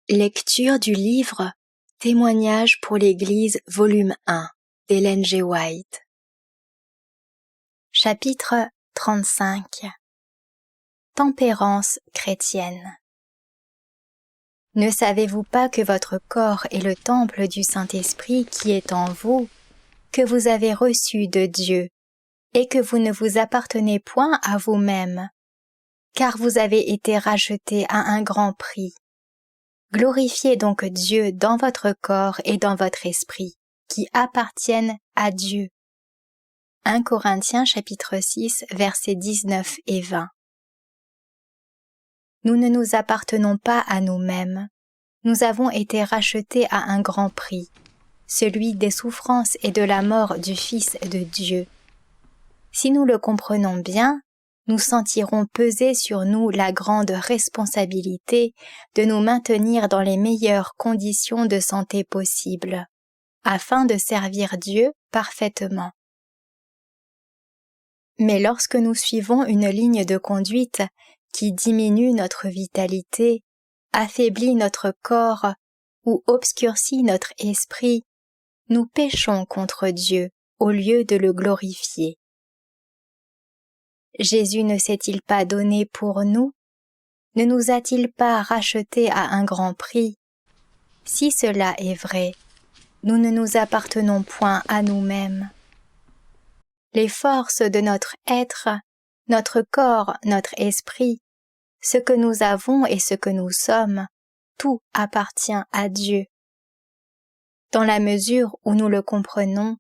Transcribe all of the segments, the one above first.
Lecture du livre Témoignages pour l'Église, volume 1 d'Ellen G. White. Chapitre 35. Tempérance chrétienne. Ne savez-vous pas que votre corps est le temple du Saint-Esprit qui est en vous, que vous avez reçu de Dieu, et que vous ne vous appartenez point à vous-même, car vous avez été rachetés à un grand prix. Glorifiez donc Dieu dans votre corps et dans votre esprit, qui appartiennent à Dieu. 1 Corinthiens chapitre 6, versets 19 et 20. Nous ne nous appartenons pas à nous-mêmes. Nous avons été rachetés à un grand prix, celui des souffrances et de la mort du Fils de Dieu. Si nous le comprenons bien, nous sentirons peser sur nous la grande responsabilité de nous maintenir dans les meilleures conditions de santé possibles, afin de servir Dieu parfaitement. Mais lorsque nous suivons une ligne de conduite qui diminue notre vitalité, affaiblit notre corps ou obscurcit notre esprit, nous péchons contre Dieu au lieu de le glorifier. Jésus ne s'est-il pas donné pour nous? Ne nous a-t-il pas rachetés à un grand prix? Si cela est vrai, nous ne nous appartenons point à nous-mêmes. Les forces de notre être, notre corps, notre esprit, ce que nous avons et ce que nous sommes, tout appartient à Dieu. Dans la mesure où nous le comprenons,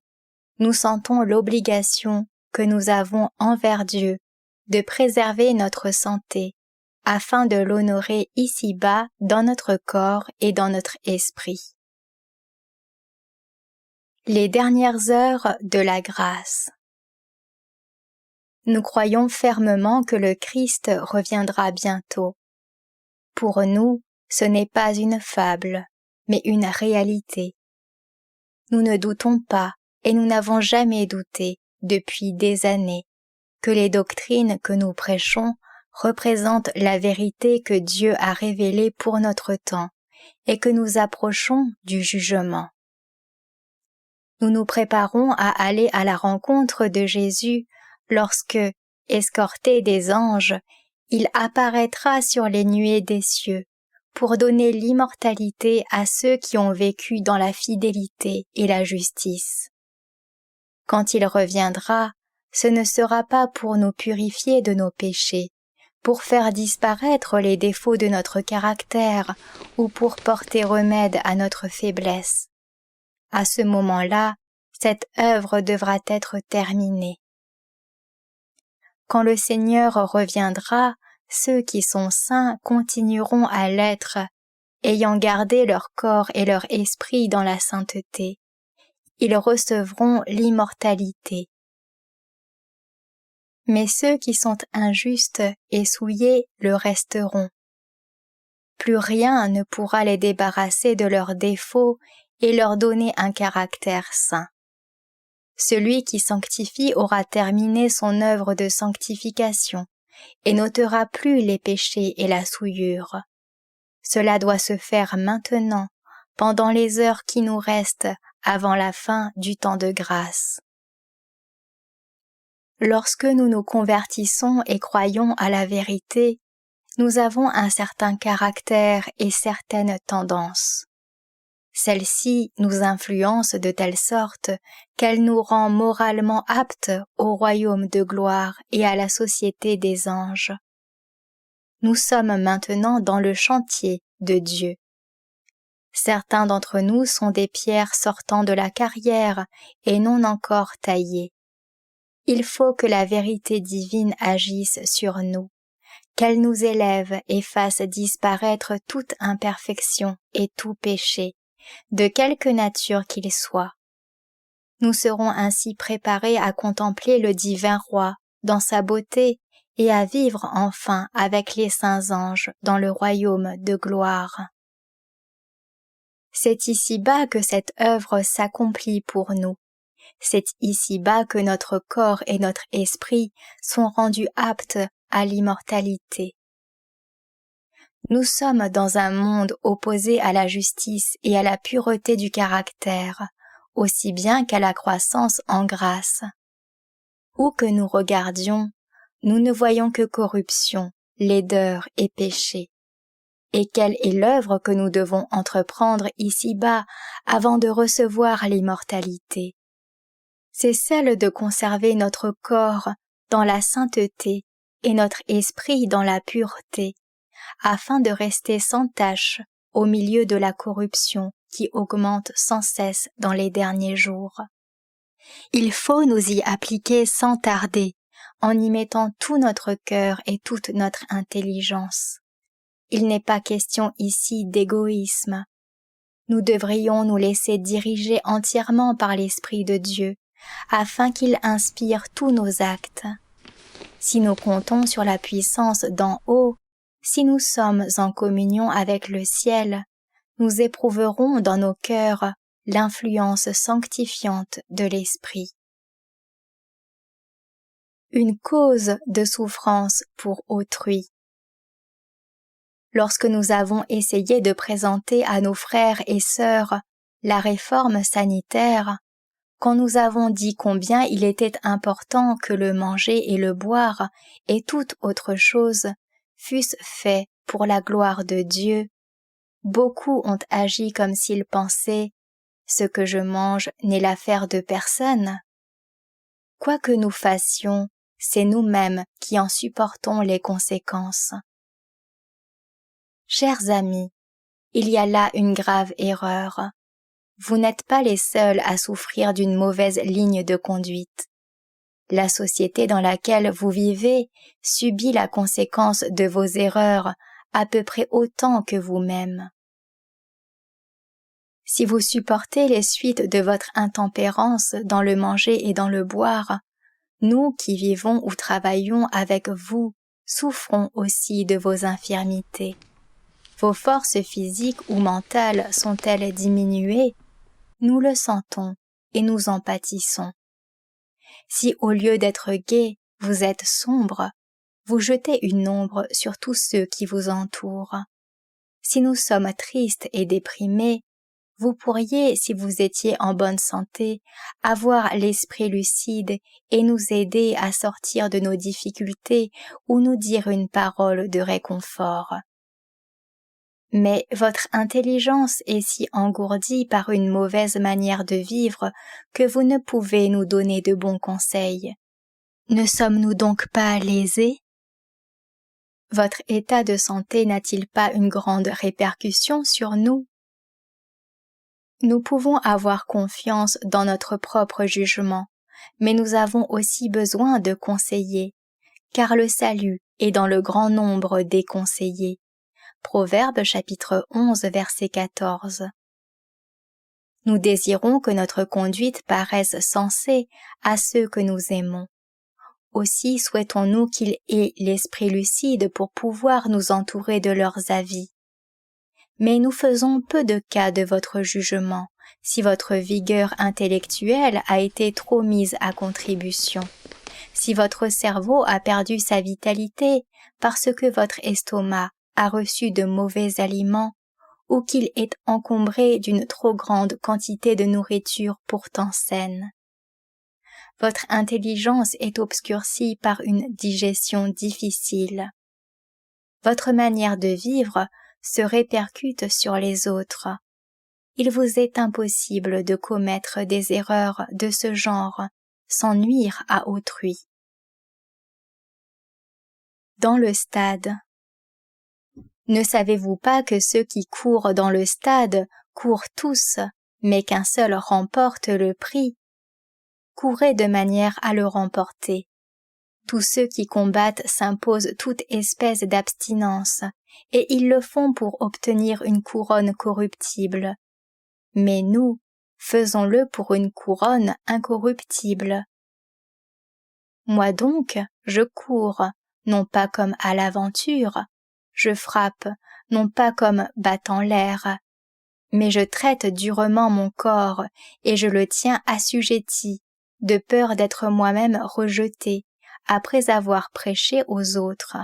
nous sentons l'obligation que nous avons envers Dieu de préserver notre santé, afin de l'honorer ici-bas dans notre corps et dans notre esprit. Les dernières heures de la grâce. Nous croyons fermement que le Christ reviendra bientôt. Pour nous, ce n'est pas une fable, mais une réalité. Nous ne doutons pas, et nous n'avons jamais douté, depuis des années, que les doctrines que nous prêchons représentent la vérité que Dieu a révélée pour notre temps et que nous approchons du jugement. Nous nous préparons à aller à la rencontre de Jésus lorsque, escorté des anges, il apparaîtra sur les nuées des cieux pour donner l'immortalité à ceux qui ont vécu dans la fidélité et la justice. Quand il reviendra, ce ne sera pas pour nous purifier de nos péchés, pour faire disparaître les défauts de notre caractère ou pour porter remède à notre faiblesse. À ce moment-là, cette œuvre devra être terminée. Quand le Seigneur reviendra, ceux qui sont saints continueront à l'être, ayant gardé leur corps et leur esprit dans la sainteté. Ils recevront l'immortalité. Mais ceux qui sont injustes et souillés le resteront. Plus rien ne pourra les débarrasser de leurs défauts et leur donner un caractère saint. Celui qui sanctifie aura terminé son œuvre de sanctification et n'ôtera plus les péchés et la souillure. Cela doit se faire maintenant, pendant les heures qui nous restent avant la fin du temps de grâce. Lorsque nous nous convertissons et croyons à la vérité, nous avons un certain caractère et certaines tendances. Celle-ci nous influence de telle sorte qu'elle nous rend moralement aptes au royaume de gloire et à la société des anges. Nous sommes maintenant dans le chantier de Dieu. Certains d'entre nous sont des pierres sortant de la carrière et non encore taillées. Il faut que la vérité divine agisse sur nous, qu'elle nous élève et fasse disparaître toute imperfection et tout péché, de quelque nature qu'il soit. Nous serons ainsi préparés à contempler le divin roi dans sa beauté et à vivre enfin avec les saints anges dans le royaume de gloire. C'est ici-bas que cette œuvre s'accomplit pour nous. C'est ici-bas que notre corps et notre esprit sont rendus aptes à l'immortalité. Nous sommes dans un monde opposé à la justice et à la pureté du caractère, aussi bien qu'à la croissance en grâce. Où que nous regardions, nous ne voyons que corruption, laideur et péché. Et quelle est l'œuvre que nous devons entreprendre ici-bas avant de recevoir l'immortalité? C'est celle de conserver notre corps dans la sainteté et notre esprit dans la pureté, afin de rester sans tache au milieu de la corruption qui augmente sans cesse dans les derniers jours. Il faut nous y appliquer sans tarder, en y mettant tout notre cœur et toute notre intelligence. Il n'est pas question ici d'égoïsme. Nous devrions nous laisser diriger entièrement par l'Esprit de Dieu, afin qu'il inspire tous nos actes. Si nous comptons sur la puissance d'en haut, si nous sommes en communion avec le ciel, nous éprouverons dans nos cœurs l'influence sanctifiante de l'Esprit. Une cause de souffrance pour autrui. Lorsque nous avons essayé de présenter à nos frères et sœurs la réforme sanitaire, quand nous avons dit combien il était important que le manger et le boire et toute autre chose fussent faits pour la gloire de Dieu, beaucoup ont agi comme s'ils pensaient « ce que je mange n'est l'affaire de personne ». Quoi que nous fassions, c'est nous-mêmes qui en supportons les conséquences. Chers amis, il y a là une grave erreur. Vous n'êtes pas les seuls à souffrir d'une mauvaise ligne de conduite. La société dans laquelle vous vivez subit la conséquence de vos erreurs à peu près autant que vous-même. Si vous supportez les suites de votre intempérance dans le manger et dans le boire, nous qui vivons ou travaillons avec vous souffrons aussi de vos infirmités. Vos forces physiques ou mentales sont-elles diminuées? Nous le sentons et nous en pâtissons. Si au lieu d'être gai, vous êtes sombre, vous jetez une ombre sur tous ceux qui vous entourent. Si nous sommes tristes et déprimés, vous pourriez, si vous étiez en bonne santé, avoir l'esprit lucide et nous aider à sortir de nos difficultés ou nous dire une parole de réconfort. Mais votre intelligence est si engourdie par une mauvaise manière de vivre que vous ne pouvez nous donner de bons conseils. Ne sommes-nous donc pas lésés? Votre état de santé n'a-t-il pas une grande répercussion sur nous? Nous pouvons avoir confiance dans notre propre jugement, mais nous avons aussi besoin de conseillers, car le salut est dans le grand nombre des conseillers. Proverbe chapitre 11 verset 14. Nous désirons que notre conduite paraisse sensée à ceux que nous aimons. Aussi souhaitons-nous qu'ils aient l'esprit lucide pour pouvoir nous entourer de leurs avis. Mais nous faisons peu de cas de votre jugement, si votre vigueur intellectuelle a été trop mise à contribution, si votre cerveau a perdu sa vitalité parce que votre estomac a reçu de mauvais aliments ou qu'il est encombré d'une trop grande quantité de nourriture pourtant saine. Votre intelligence est obscurcie par une digestion difficile. Votre manière de vivre se répercute sur les autres. Il vous est impossible de commettre des erreurs de ce genre sans nuire à autrui. Dans le stade. Ne savez-vous pas que ceux qui courent dans le stade courent tous, mais qu'un seul remporte le prix? Courez de manière à le remporter. Tous ceux qui combattent s'imposent toute espèce d'abstinence, et ils le font pour obtenir une couronne corruptible. Mais nous, faisons-le pour une couronne incorruptible. Moi donc, je cours, non pas comme à l'aventure, je frappe, non pas comme battant l'air, mais je traite durement mon corps et je le tiens assujetti, de peur d'être moi-même rejeté, après avoir prêché aux autres.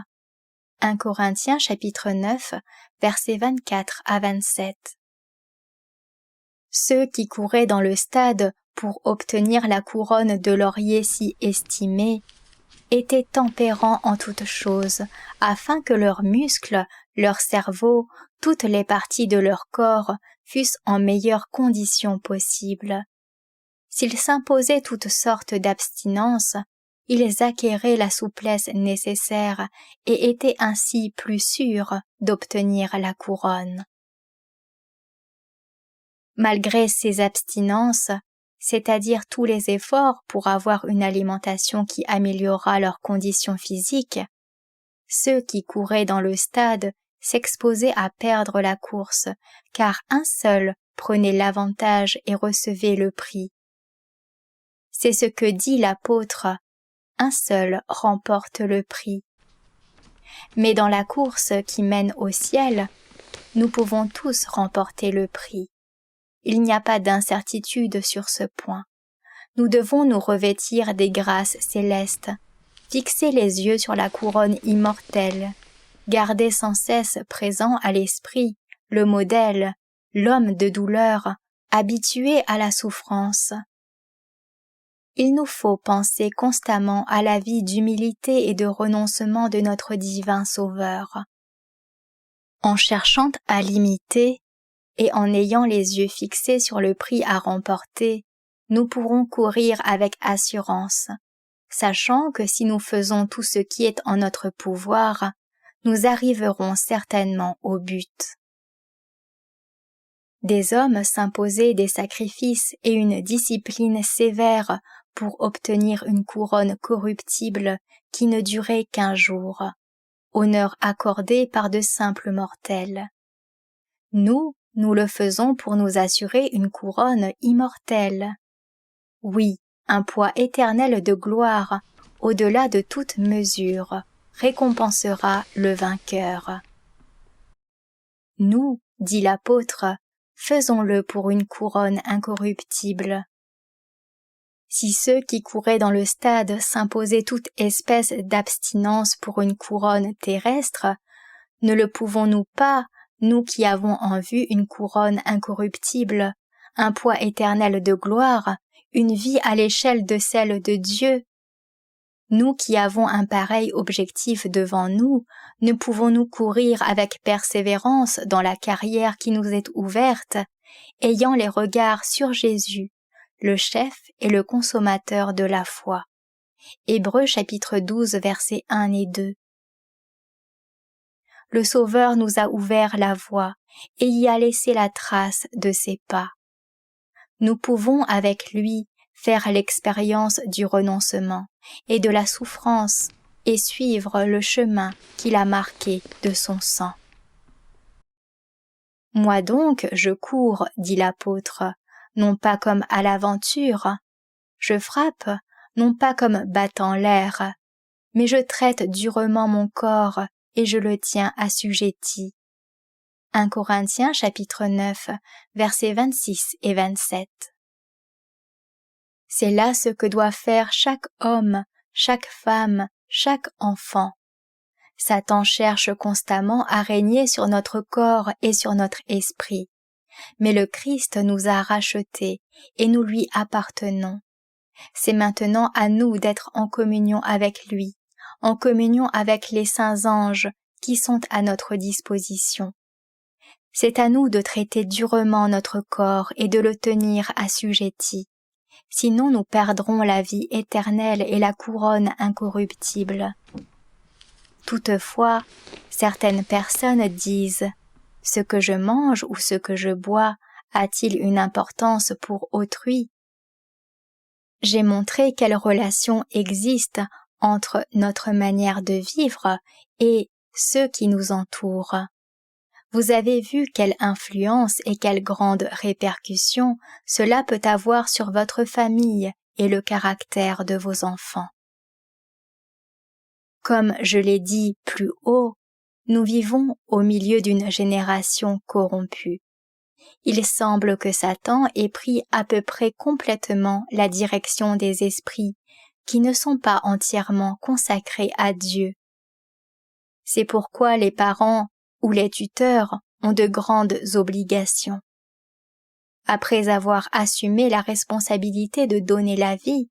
1 Corinthiens chapitre 9, versets 24 à 27. Ceux qui couraient dans le stade pour obtenir la couronne de laurier si estimée étaient tempérants en toutes choses, afin que leurs muscles, leur cerveau, toutes les parties de leur corps fussent en meilleures conditions possibles. S'ils s'imposaient toutes sortes d'abstinences, ils acquéraient la souplesse nécessaire et étaient ainsi plus sûrs d'obtenir la couronne. Malgré ces abstinences, c'est-à-dire tous les efforts pour avoir une alimentation qui améliorera leurs conditions physiques, ceux qui couraient dans le stade s'exposaient à perdre la course, car un seul prenait l'avantage et recevait le prix. C'est ce que dit l'apôtre, un seul remporte le prix. Mais dans la course qui mène au ciel, nous pouvons tous remporter le prix. Il n'y a pas d'incertitude sur ce point. Nous devons nous revêtir des grâces célestes, fixer les yeux sur la couronne immortelle, garder sans cesse présent à l'esprit le modèle, l'homme de douleur, habitué à la souffrance. Il nous faut penser constamment à la vie d'humilité et de renoncement de notre divin Sauveur. En cherchant à l'imiter et en ayant les yeux fixés sur le prix à remporter, nous pourrons courir avec assurance, sachant que si nous faisons tout ce qui est en notre pouvoir, nous arriverons certainement au but. Des hommes s'imposaient des sacrifices et une discipline sévère pour obtenir une couronne corruptible qui ne durait qu'1 jour, honneur accordé par de simples mortels. Nous le faisons pour nous assurer une couronne immortelle. Oui, un poids éternel de gloire, au-delà de toute mesure, récompensera le vainqueur. Nous, dit l'apôtre, faisons-le pour une couronne incorruptible. Si ceux qui couraient dans le stade s'imposaient toute espèce d'abstinence pour une couronne terrestre, ne le pouvons-nous pas, nous qui avons en vue une couronne incorruptible, un poids éternel de gloire, une vie à l'échelle de celle de Dieu? Nous qui avons un pareil objectif devant nous, ne pouvons-nous courir avec persévérance dans la carrière qui nous est ouverte, ayant les regards sur Jésus, le chef et le consommateur de la foi. Hébreux chapitre 12 versets 1 et 2. Le Sauveur nous a ouvert la voie et y a laissé la trace de ses pas. Nous pouvons avec lui faire l'expérience du renoncement et de la souffrance et suivre le chemin qu'il a marqué de son sang. Moi donc, je cours, dit l'apôtre, non pas comme à l'aventure, je frappe, non pas comme battant l'air, mais je traite durement mon corps et je le tiens assujetti. 1 Corinthiens chapitre 9, versets 26 et 27. C'est là ce que doit faire chaque homme, chaque femme, chaque enfant. Satan cherche constamment à régner sur notre corps et sur notre esprit. Mais le Christ nous a rachetés et nous lui appartenons. C'est maintenant à nous d'être en communion avec lui, en communion avec les saints anges qui sont à notre disposition. C'est à nous de traiter durement notre corps et de le tenir assujetti. Sinon nous perdrons la vie éternelle et la couronne incorruptible. Toutefois, certaines personnes disent « Ce que je mange ou ce que je bois a-t-il une importance pour autrui ?» J'ai montré quelle relation existe entre notre manière de vivre et ceux qui nous entourent. Vous avez vu quelle influence et quelle grande répercussion cela peut avoir sur votre famille et le caractère de vos enfants. Comme je l'ai dit plus haut, nous vivons au milieu d'une génération corrompue. Il semble que Satan ait pris à peu près complètement la direction des esprits qui ne sont pas entièrement consacrés à Dieu. C'est pourquoi les parents ou les tuteurs ont de grandes obligations. Après avoir assumé la responsabilité de donner la vie,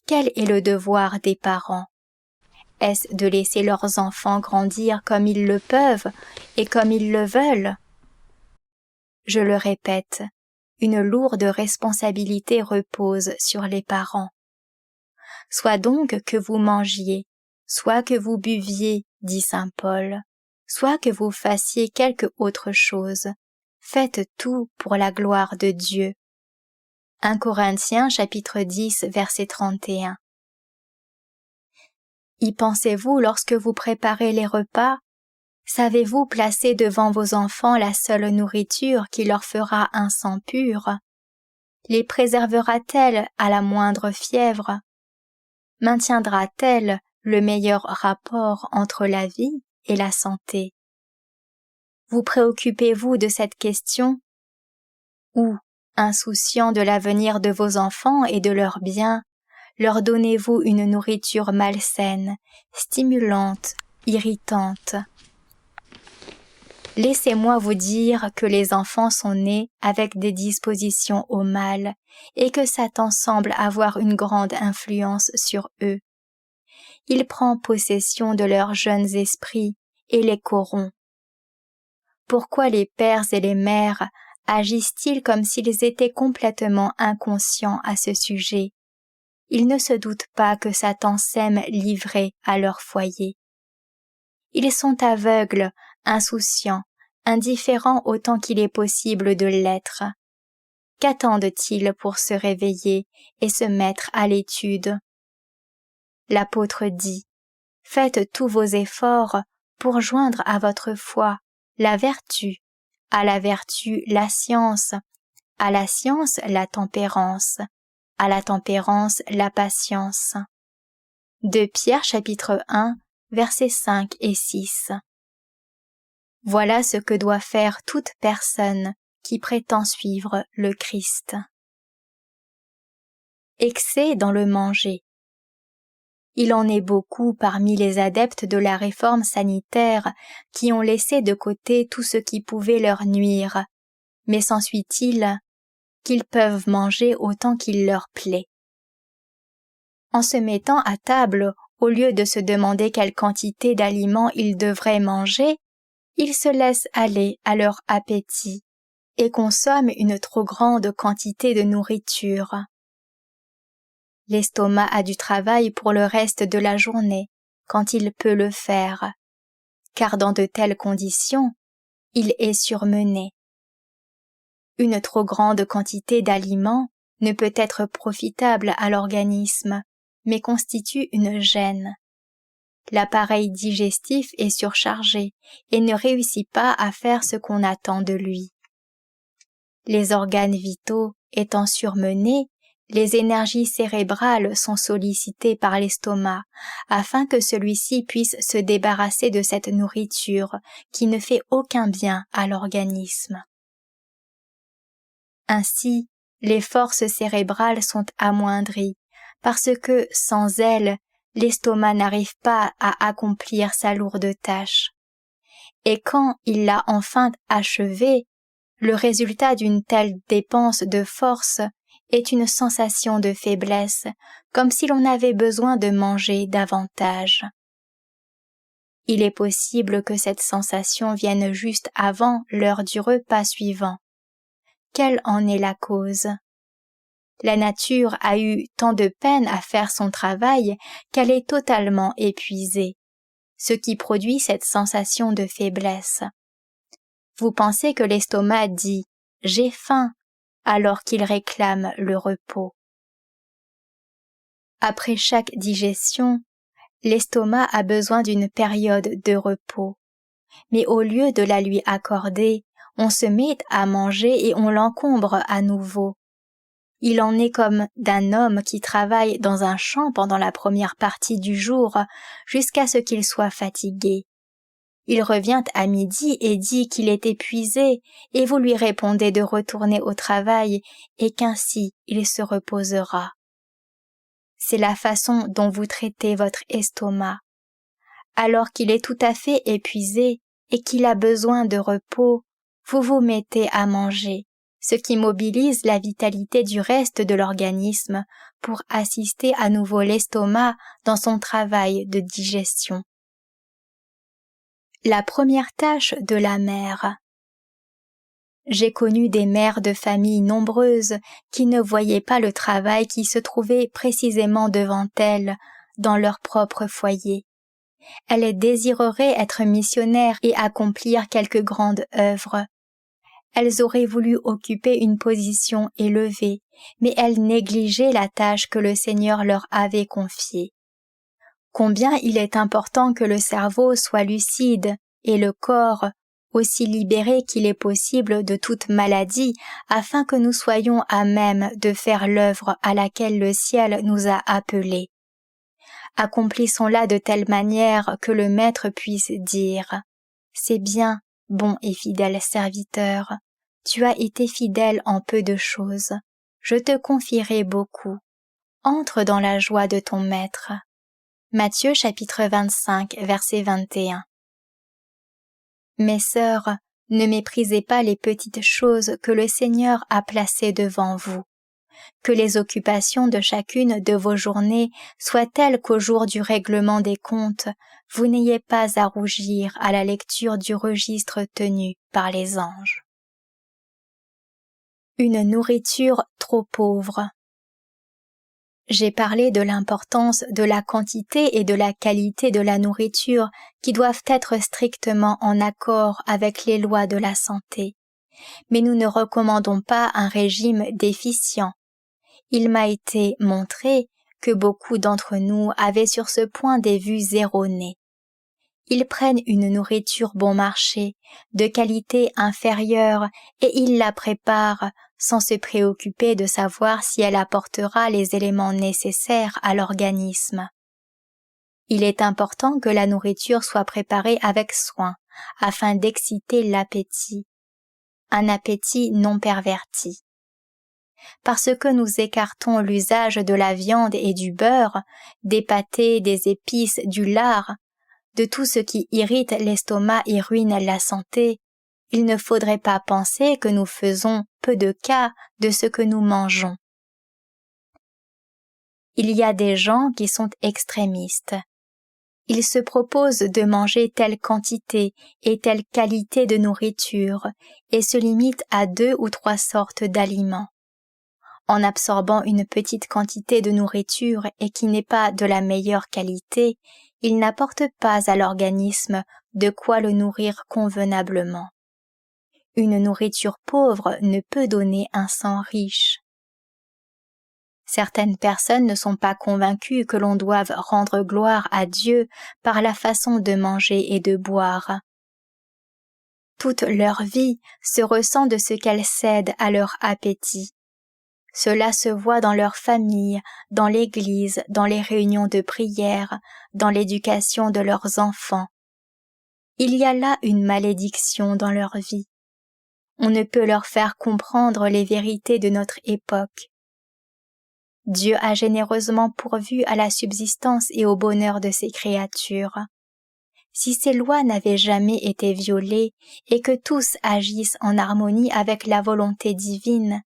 quel est le devoir des parents? Est-ce de laisser leurs enfants grandir comme ils le peuvent et comme ils le veulent? Je le répète, une lourde responsabilité repose sur les parents. Soit donc que vous mangiez, soit que vous buviez, dit saint Paul, soit que vous fassiez quelque autre chose, faites tout pour la gloire de Dieu. 1 Corinthiens chapitre 10 verset 31. Y pensez-vous lorsque vous préparez les repas? Savez-vous placer devant vos enfants la seule nourriture qui leur fera un sang pur? Les préservera-t-elle à la moindre fièvre? Maintiendra-t-elle le meilleur rapport entre la vie et la santé? Vous préoccupez-vous de cette question? Ou, insouciant de l'avenir de vos enfants et de leurs biens, leur donnez-vous une nourriture malsaine, stimulante, irritante? Laissez-moi vous dire que les enfants sont nés avec des dispositions au mal et que Satan semble avoir une grande influence sur eux. Il prend possession de leurs jeunes esprits et les corrompt. Pourquoi les pères et les mères agissent-ils comme s'ils étaient complètement inconscients à ce sujet? Ils ne se doutent pas que Satan sème livrés à leur foyer. Ils sont aveugles, insouciants, indifférents autant qu'il est possible de l'être. Qu'attendent-ils pour se réveiller et se mettre à l'étude? L'apôtre dit, « Faites tous vos efforts pour joindre à votre foi la vertu, à la vertu la science, à la science la tempérance, à la tempérance la patience. » 2 Pierre chapitre 1, versets 5 et 6. Voilà ce que doit faire toute personne qui prétend suivre le Christ. Excès dans le manger. Il en est beaucoup parmi les adeptes de la réforme sanitaire qui ont laissé de côté tout ce qui pouvait leur nuire, mais s'ensuit-il qu'ils peuvent manger autant qu'il leur plaît. En se mettant à table, au lieu de se demander quelle quantité d'aliments ils devraient manger, ils se laissent aller à leur appétit et consomment une trop grande quantité de nourriture. L'estomac a du travail pour le reste de la journée, quand il peut le faire, car dans de telles conditions, il est surmené. Une trop grande quantité d'aliments ne peut être profitable à l'organisme, mais constitue une gêne. L'appareil digestif est surchargé et ne réussit pas à faire ce qu'on attend de lui. Les organes vitaux étant surmenés, les énergies cérébrales sont sollicitées par l'estomac afin que celui-ci puisse se débarrasser de cette nourriture qui ne fait aucun bien à l'organisme. Ainsi, les forces cérébrales sont amoindries parce que, sans elles, l'estomac n'arrive pas à accomplir sa lourde tâche. Et quand il l'a enfin achevée, le résultat d'une telle dépense de force est une sensation de faiblesse, comme si l'on avait besoin de manger davantage. Il est possible que cette sensation vienne juste avant l'heure du repas suivant. Quelle en est la cause? La nature a eu tant de peine à faire son travail qu'elle est totalement épuisée, ce qui produit cette sensation de faiblesse. Vous pensez que l'estomac dit « j'ai faim » alors qu'il réclame le repos. Après chaque digestion, l'estomac a besoin d'une période de repos. Mais au lieu de la lui accorder, on se met à manger et on l'encombre à nouveau. Il en est comme d'un homme qui travaille dans un champ pendant la première partie du jour jusqu'à ce qu'il soit fatigué. Il revient à midi et dit qu'il est épuisé et vous lui répondez de retourner au travail et qu'ainsi il se reposera. C'est la façon dont vous traitez votre estomac. Alors qu'il est tout à fait épuisé et qu'il a besoin de repos, vous vous mettez à manger, ce qui mobilise la vitalité du reste de l'organisme pour assister à nouveau l'estomac dans son travail de digestion. La première tâche de la mère. J'ai connu des mères de famille nombreuses qui ne voyaient pas le travail qui se trouvait précisément devant elles, dans leur propre foyer. Elles désireraient être missionnaires et accomplir quelque grande œuvre. Elles auraient voulu occuper une position élevée, mais elles négligeaient la tâche que le Seigneur leur avait confiée. Combien il est important que le cerveau soit lucide et le corps aussi libéré qu'il est possible de toute maladie, afin que nous soyons à même de faire l'œuvre à laquelle le ciel nous a appelés. Accomplissons-la de telle manière que le Maître puisse dire « C'est bien, bon et fidèle serviteur, tu as été fidèle en peu de choses, je te confierai beaucoup. Entre dans la joie de ton Maître. » Matthieu chapitre 25, verset 21. Mes sœurs, ne méprisez pas les petites choses que le Seigneur a placées devant vous. Que les occupations de chacune de vos journées soient telles qu'au jour du règlement des comptes, vous n'ayez pas à rougir à la lecture du registre tenu par les anges. Une nourriture trop pauvre. J'ai parlé de l'importance de la quantité et de la qualité de la nourriture qui doivent être strictement en accord avec les lois de la santé. Mais nous ne recommandons pas un régime déficient. Il m'a été montré que beaucoup d'entre nous avaient sur ce point des vues erronées. Ils prennent une nourriture bon marché, de qualité inférieure, et ils la préparent sans se préoccuper de savoir si elle apportera les éléments nécessaires à l'organisme. Il est important que la nourriture soit préparée avec soin, afin d'exciter l'appétit, un appétit non perverti. Parce que nous écartons l'usage de la viande et du beurre, des pâtés, des épices, du lard, de tout ce qui irrite l'estomac et ruine la santé, il ne faudrait pas penser que nous faisons peu de cas de ce que nous mangeons. Il y a des gens qui sont extrémistes. Ils se proposent de manger telle quantité et telle qualité de nourriture et se limitent à 2 ou 3 sortes d'aliments. En absorbant une petite quantité de nourriture et qui n'est pas de la meilleure qualité, ils n'apportent pas à l'organisme de quoi le nourrir convenablement. Une nourriture pauvre ne peut donner un sang riche. Certaines personnes ne sont pas convaincues que l'on doive rendre gloire à Dieu par la façon de manger et de boire. Toute leur vie se ressent de ce qu'elles cèdent à leur appétit. Cela se voit dans leur famille, dans l'église, dans les réunions de prière, dans l'éducation de leurs enfants. Il y a là une malédiction dans leur vie. On ne peut leur faire comprendre les vérités de notre époque. Dieu a généreusement pourvu à la subsistance et au bonheur de ses créatures. Si ces lois n'avaient jamais été violées et que tous agissent en harmonie avec la volonté divine,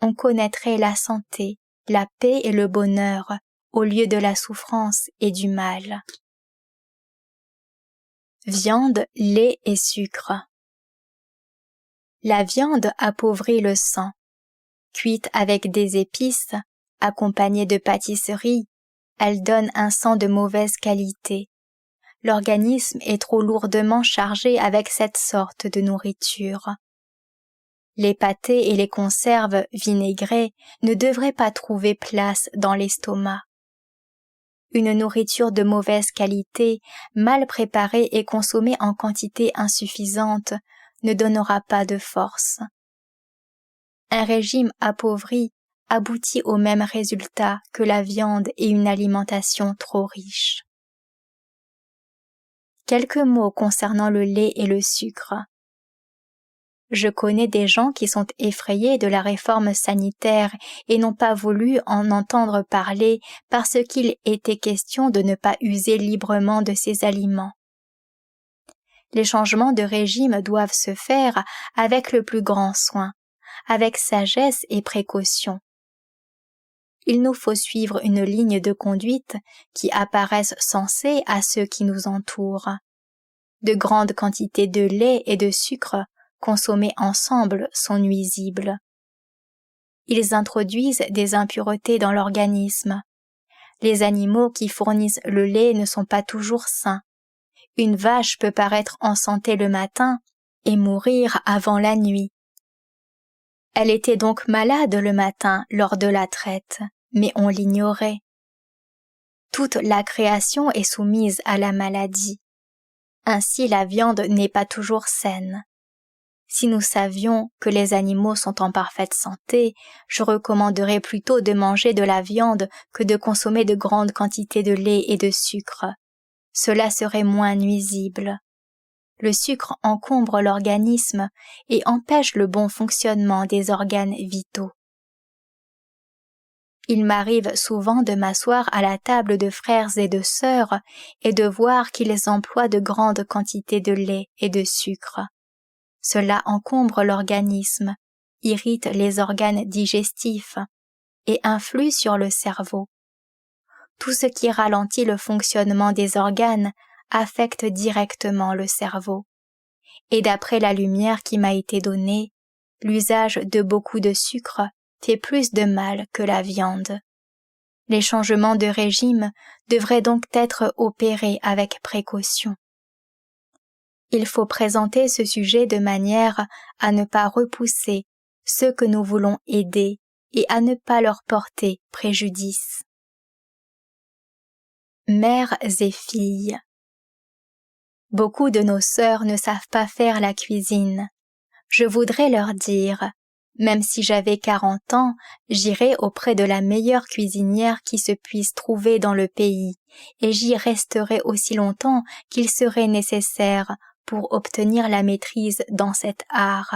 on connaîtrait la santé, la paix et le bonheur au lieu de la souffrance et du mal. Viande, lait et sucre. La viande appauvrit le sang. Cuite avec des épices, accompagnée de pâtisseries, elle donne un sang de mauvaise qualité. L'organisme est trop lourdement chargé avec cette sorte de nourriture. Les pâtés et les conserves vinaigrées ne devraient pas trouver place dans l'estomac. Une nourriture de mauvaise qualité, mal préparée et consommée en quantité insuffisante, ne donnera pas de force. Un régime appauvri aboutit au même résultat que la viande et une alimentation trop riche. Quelques mots concernant le lait et le sucre. Je connais des gens qui sont effrayés de la réforme sanitaire et n'ont pas voulu en entendre parler parce qu'il était question de ne pas user librement de ces aliments. Les changements de régime doivent se faire avec le plus grand soin, avec sagesse et précaution. Il nous faut suivre une ligne de conduite qui apparaisse sensée à ceux qui nous entourent. De grandes quantités de lait et de sucre consommés ensemble sont nuisibles. Ils introduisent des impuretés dans l'organisme. Les animaux qui fournissent le lait ne sont pas toujours sains. Une vache peut paraître en santé le matin et mourir avant la nuit. Elle était donc malade le matin lors de la traite, mais on l'ignorait. Toute la création est soumise à la maladie. Ainsi la viande n'est pas toujours saine. Si nous savions que les animaux sont en parfaite santé, je recommanderais plutôt de manger de la viande que de consommer de grandes quantités de lait et de sucre. Cela serait moins nuisible. Le sucre encombre l'organisme et empêche le bon fonctionnement des organes vitaux. Il m'arrive souvent de m'asseoir à la table de frères et de sœurs et de voir qu'ils emploient de grandes quantités de lait et de sucre. Cela encombre l'organisme, irrite les organes digestifs et influe sur le cerveau. Tout ce qui ralentit le fonctionnement des organes affecte directement le cerveau. Et d'après la lumière qui m'a été donnée, l'usage de beaucoup de sucre fait plus de mal que la viande. Les changements de régime devraient donc être opérés avec précaution. Il faut présenter ce sujet de manière à ne pas repousser ceux que nous voulons aider et à ne pas leur porter préjudice. Mères et filles. Beaucoup de nos sœurs ne savent pas faire la cuisine. Je voudrais leur dire, même si j'avais 40 ans, j'irai auprès de la meilleure cuisinière qui se puisse trouver dans le pays, et j'y resterai aussi longtemps qu'il serait nécessaire pour obtenir la maîtrise dans cet art.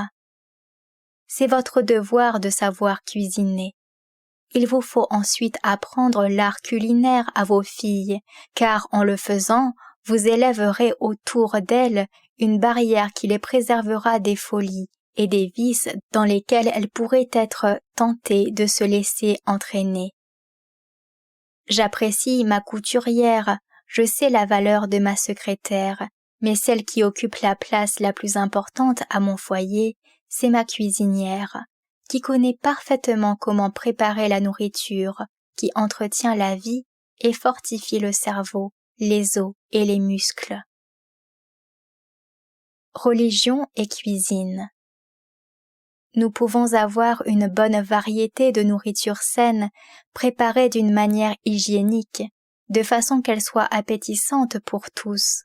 C'est votre devoir de savoir cuisiner. Il vous faut ensuite apprendre l'art culinaire à vos filles, car en le faisant, vous élèverez autour d'elles une barrière qui les préservera des folies et des vices dans lesquels elles pourraient être tentées de se laisser entraîner. J'apprécie ma couturière, je sais la valeur de ma secrétaire, mais celle qui occupe la place la plus importante à mon foyer, c'est ma cuisinière, qui connaît parfaitement comment préparer la nourriture, qui entretient la vie et fortifie le cerveau, les os et les muscles. Religion et cuisine. Nous pouvons avoir une bonne variété de nourriture saine, préparée d'une manière hygiénique, de façon qu'elle soit appétissante pour tous.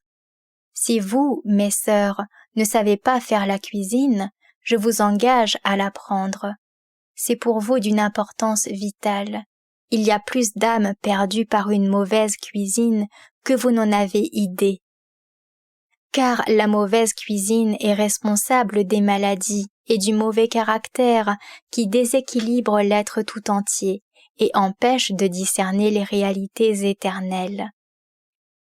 Si vous, mes sœurs, ne savez pas faire la cuisine, je vous engage à l'apprendre. C'est pour vous d'une importance vitale. Il y a plus d'âmes perdues par une mauvaise cuisine que vous n'en avez idée. Car la mauvaise cuisine est responsable des maladies et du mauvais caractère qui déséquilibre l'être tout entier et empêche de discerner les réalités éternelles.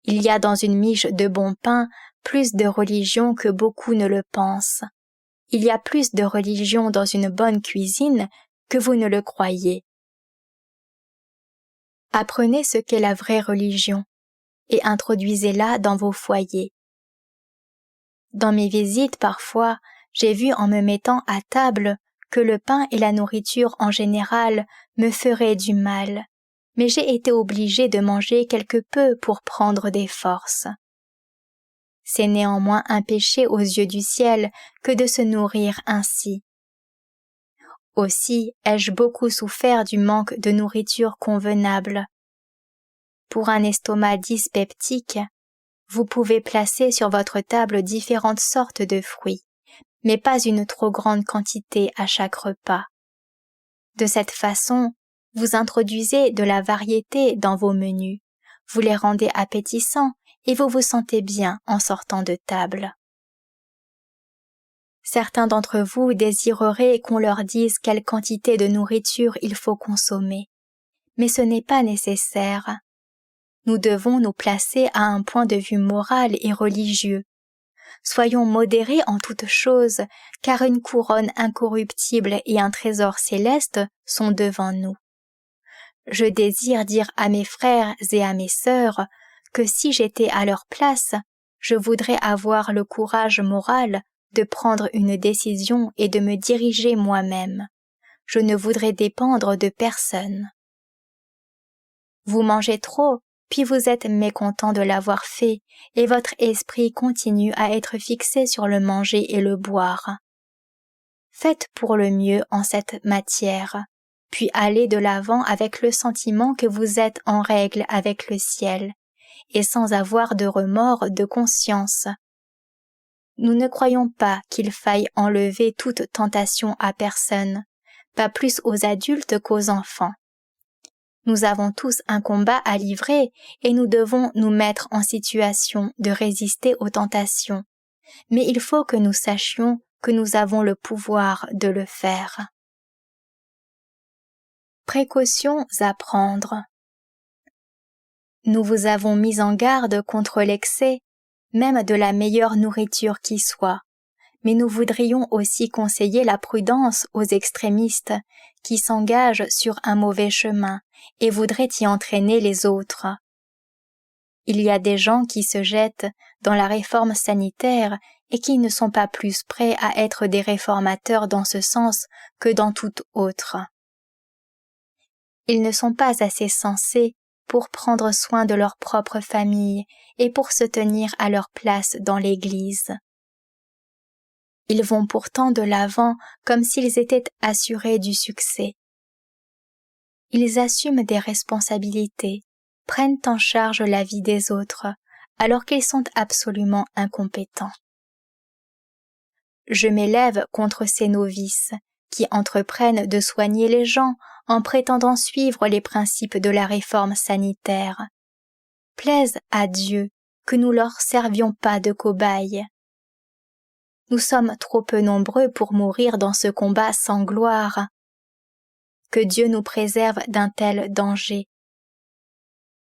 Il y a dans une miche de bon pain plus de religion que beaucoup ne le pensent. Il y a plus de religion dans une bonne cuisine que vous ne le croyez. Apprenez ce qu'est la vraie religion et introduisez-la dans vos foyers. Dans mes visites, parfois, j'ai vu en me mettant à table que le pain et la nourriture en général me feraient du mal, mais j'ai été obligée de manger quelque peu pour prendre des forces. C'est néanmoins un péché aux yeux du ciel que de se nourrir ainsi. Aussi ai-je beaucoup souffert du manque de nourriture convenable. Pour un estomac dyspeptique, vous pouvez placer sur votre table différentes sortes de fruits, mais pas une trop grande quantité à chaque repas. De cette façon, vous introduisez de la variété dans vos menus, vous les rendez appétissants et vous vous sentez bien en sortant de table. Certains d'entre vous désireraient qu'on leur dise quelle quantité de nourriture il faut consommer. Mais ce n'est pas nécessaire. Nous devons nous placer à un point de vue moral et religieux. Soyons modérés en toutes choses, car une couronne incorruptible et un trésor céleste sont devant nous. Je désire dire à mes frères et à mes sœurs que si j'étais à leur place, je voudrais avoir le courage moral de prendre une décision et de me diriger moi-même. Je ne voudrais dépendre de personne. Vous mangez trop, puis vous êtes mécontent de l'avoir fait, et votre esprit continue à être fixé sur le manger et le boire. Faites pour le mieux en cette matière, puis allez de l'avant avec le sentiment que vous êtes en règle avec le ciel, et sans avoir de remords de conscience. Nous ne croyons pas qu'il faille enlever toute tentation à personne, pas plus aux adultes qu'aux enfants. Nous avons tous un combat à livrer et nous devons nous mettre en situation de résister aux tentations, mais il faut que nous sachions que nous avons le pouvoir de le faire. Précautions à prendre. Nous vous avons mis en garde contre l'excès, même de la meilleure nourriture qui soit, mais nous voudrions aussi conseiller la prudence aux extrémistes qui s'engagent sur un mauvais chemin et voudraient y entraîner les autres. Il y a des gens qui se jettent dans la réforme sanitaire et qui ne sont pas plus prêts à être des réformateurs dans ce sens que dans tout autre. Ils ne sont pas assez sensés pour prendre soin de leur propre famille et pour se tenir à leur place dans l'Église. Ils vont pourtant de l'avant comme s'ils étaient assurés du succès. Ils assument des responsabilités, prennent en charge la vie des autres, alors qu'ils sont absolument incompétents. Je m'élève contre ces novices qui entreprennent de soigner les gens en prétendant suivre les principes de la réforme sanitaire. Plaise à Dieu que nous leur servions pas de cobayes. Nous sommes trop peu nombreux pour mourir dans ce combat sans gloire. Que Dieu nous préserve d'un tel danger.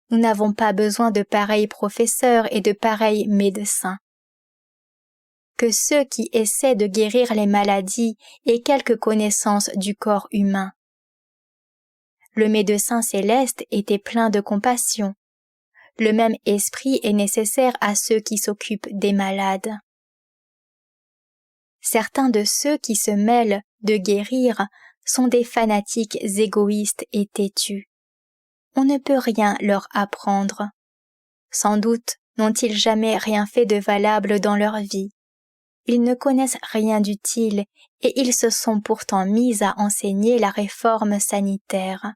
Nous n'avons pas besoin de pareils professeurs et de pareils médecins. Que ceux qui essaient de guérir les maladies aient quelque connaissance du corps humain. Le médecin céleste était plein de compassion. Le même esprit est nécessaire à ceux qui s'occupent des malades. Certains de ceux qui se mêlent de guérir sont des fanatiques égoïstes et têtus. On ne peut rien leur apprendre. Sans doute n'ont-ils jamais rien fait de valable dans leur vie. Ils ne connaissent rien d'utile et ils se sont pourtant mis à enseigner la réforme sanitaire.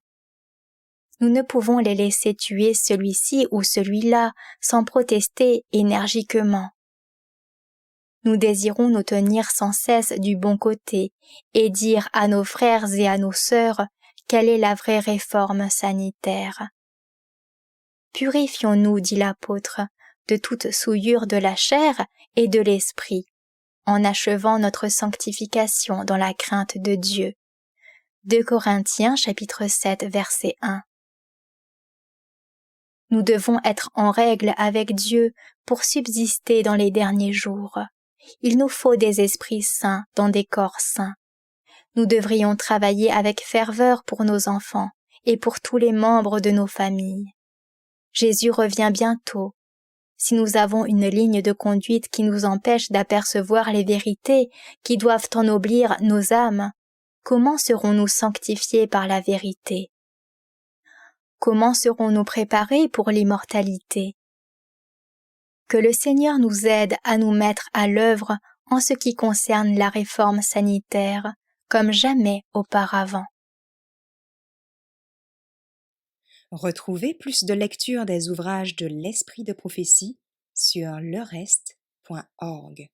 Nous ne pouvons les laisser tuer celui-ci ou celui-là sans protester énergiquement. Nous désirons nous tenir sans cesse du bon côté et dire à nos frères et à nos sœurs quelle est la vraie réforme sanitaire. Purifions-nous, dit l'apôtre, de toute souillure de la chair et de l'esprit, en achevant notre sanctification dans la crainte de Dieu. 2 Corinthiens chapitre 7 verset 1. Nous devons être en règle avec Dieu pour subsister dans les derniers jours. Il nous faut des esprits saints dans des corps saints. Nous devrions travailler avec ferveur pour nos enfants et pour tous les membres de nos familles. Jésus revient bientôt. Si nous avons une ligne de conduite qui nous empêche d'apercevoir les vérités qui doivent ennoblir nos âmes, comment serons-nous sanctifiés par la vérité? Comment serons-nous préparés pour l'immortalité? Que le Seigneur nous aide à nous mettre à l'œuvre en ce qui concerne la réforme sanitaire, comme jamais auparavant. Retrouvez plus de lectures des ouvrages de l'Esprit de prophétie sur lerest.org.